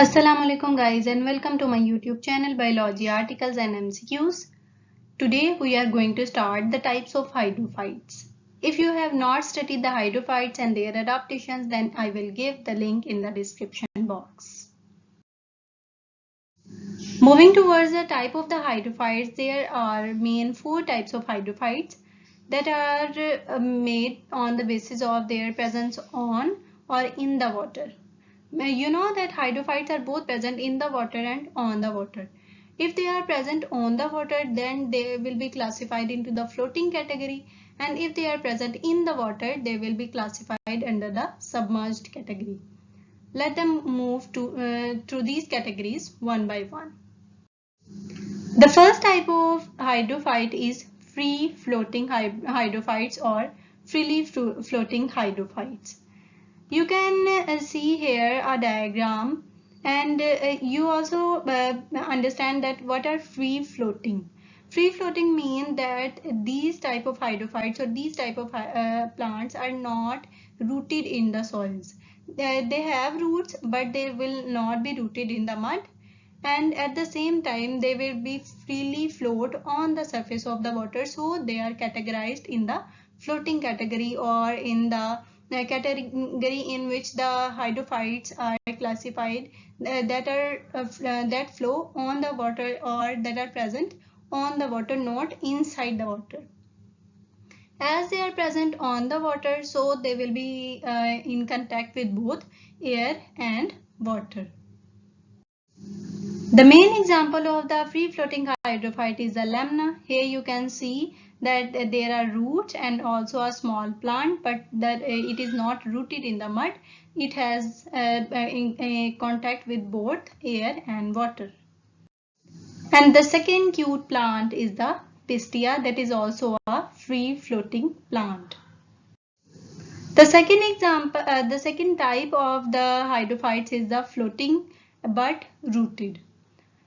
Assalamualaikum guys and welcome to my YouTube channel Biology Articles and MCQs. Today we are going to start the types of hydrophytes. If you have not studied the hydrophytes and their adaptations, then I will give the link in the description box. Moving towards the type of the hydrophytes, there are main four types of hydrophytes that are made on the basis of their presence on or in the water. You know that hydrophytes are both present in the water and on the water. If they are present on the water, then they will be classified into the floating category, and if they are present in the water, they will be classified under the submerged category. Let them move through these categories one by one. The first type of hydrophyte is free floating hydrophytes or freely floating hydrophytes. You can see here a diagram, and you also understand that what are free floating. Free floating mean that these type of hydrophytes or these type of plants are not rooted in the soils. They have roots, but they will not be rooted in the mud, and at the same time they will be freely float on the surface of the water, so they are categorized in the floating category, or in the category in which the hydrophytes are classified that flow on the water or that are present on the water, not inside the water. As they are present on the water, so they will be in contact with both air and water. The main example of the free floating hydrophyte is the lamina. Here you can see that there are roots and also a small plant, but that it is not rooted in the mud. It has contact with both air and water. And the second cute plant is the pistia, that is also a free floating plant. The second type of the hydrophytes is the floating but rooted.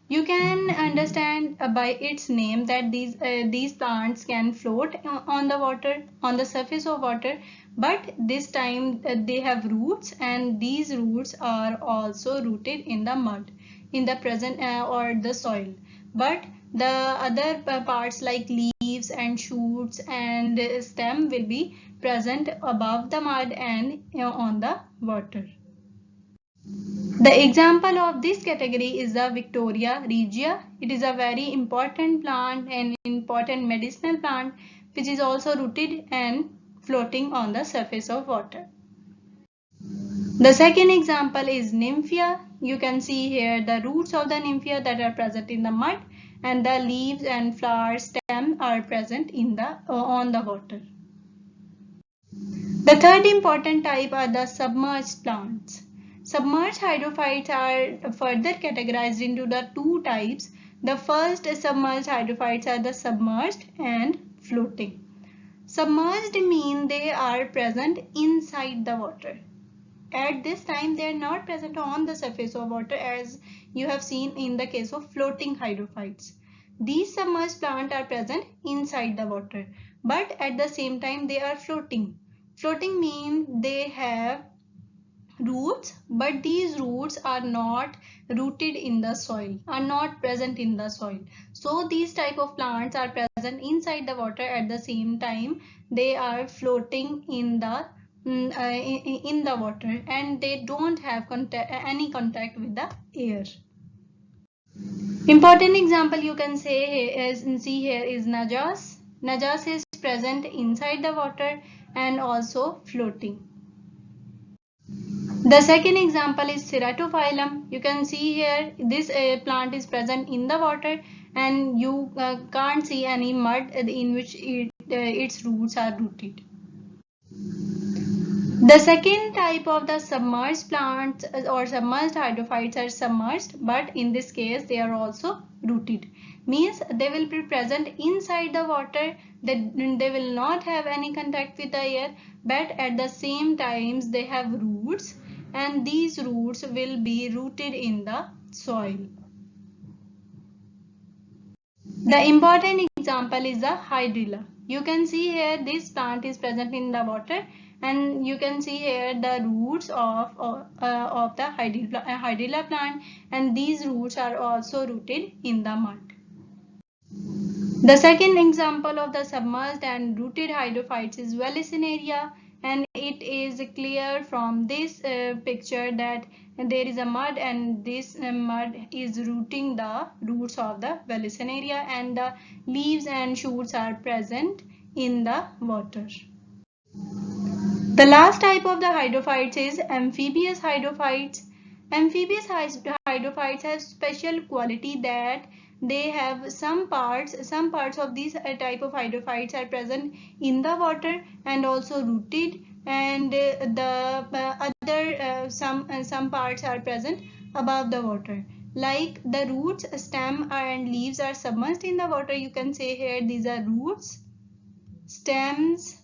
You can understand by its name that these plants can float on the water, on the surface of water, but this time they have roots, and these roots are also rooted in the mud, in the present or the soil. But the other parts like leaves and shoots and stem will be present above the mud and on the water. The example of this category is the Victoria regia. It is a very important plant and important medicinal plant which is also rooted and floating on the surface of water. The second example is Nymphia. You can see here the roots of the Nymphia that are present in the mud, and the leaves and flower stem are present in the on the water. The third important type are the submerged plants. Submerged hydrophytes are further categorized into the two types. The first submerged hydrophytes are the submerged and floating. Submerged mean they are present inside the water. At this time they are not present on the surface of water, as you have seen in the case of floating hydrophytes. These submerged plants are present inside the water, but at the same time they are floating. Floating means they have roots, but these roots are not rooted in the soil, are not present in the soil. So these type of plants are present inside the water, at the same time they are floating in the water, and they don't have any contact with the air. Important example you can see here is Najas. Najas is present inside the water and also floating. The second example is Ceratophyllum. You can see here this plant is present in the water, and you can't see any mud in which its roots are rooted. The second type of the submerged plants or submerged hydrophytes are submerged, but in this case they are also rooted. Means they will be present inside the water, they will not have any contact with the air, but at the same times they have roots, and these roots will be rooted in the soil. The important example is the hydrilla. You can see here this plant is present in the water, and you can see here the roots of the hydrilla plant, and these roots are also rooted in the mud. The second example of the submerged and rooted hydrophytes is Vallisneria, and it is clear from this picture that there is a mud, and this mud is rooting the roots of the Vallisneria, and the leaves and shoots are present in the water. The last type of the hydrophytes is amphibious hydrophytes. Amphibious hydrophytes have special quality that they have some parts of these type of hydrophytes are present in the water and also rooted, and the other some parts are present above the water. Like the roots, stem and leaves are submerged in the water. You can say here these are roots, stems,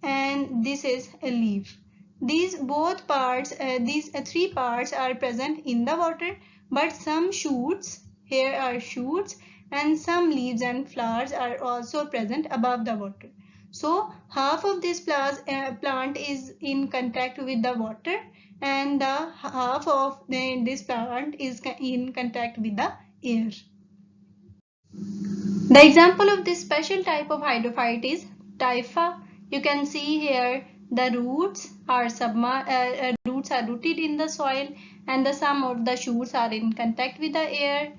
and this is a leaf. These both parts, these three parts are present in the water, but some shoots, here are shoots, and some leaves and flowers are also present above the water. So half of this plant is in contact with the water, and the half of this plant is in contact with the air. The example of this special type of hydrophyte is typha. You can see here the roots are rooted in the soil, and the some of the shoots are in contact with the air.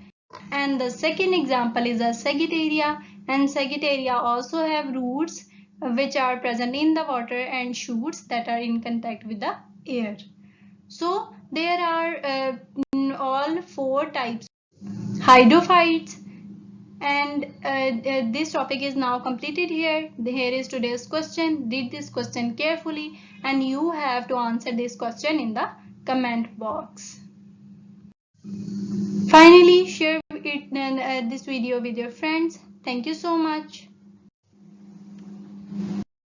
And the second example is a Sagittaria, and Sagittaria also have roots which are present in the water and shoots that are in contact with the air. So there are all four types of hydrophytes. And this topic is now completed here. Here is today's question. Read this question carefully, and you have to answer this question in the comment box. Finally, share this video with your friends. Thank you so much.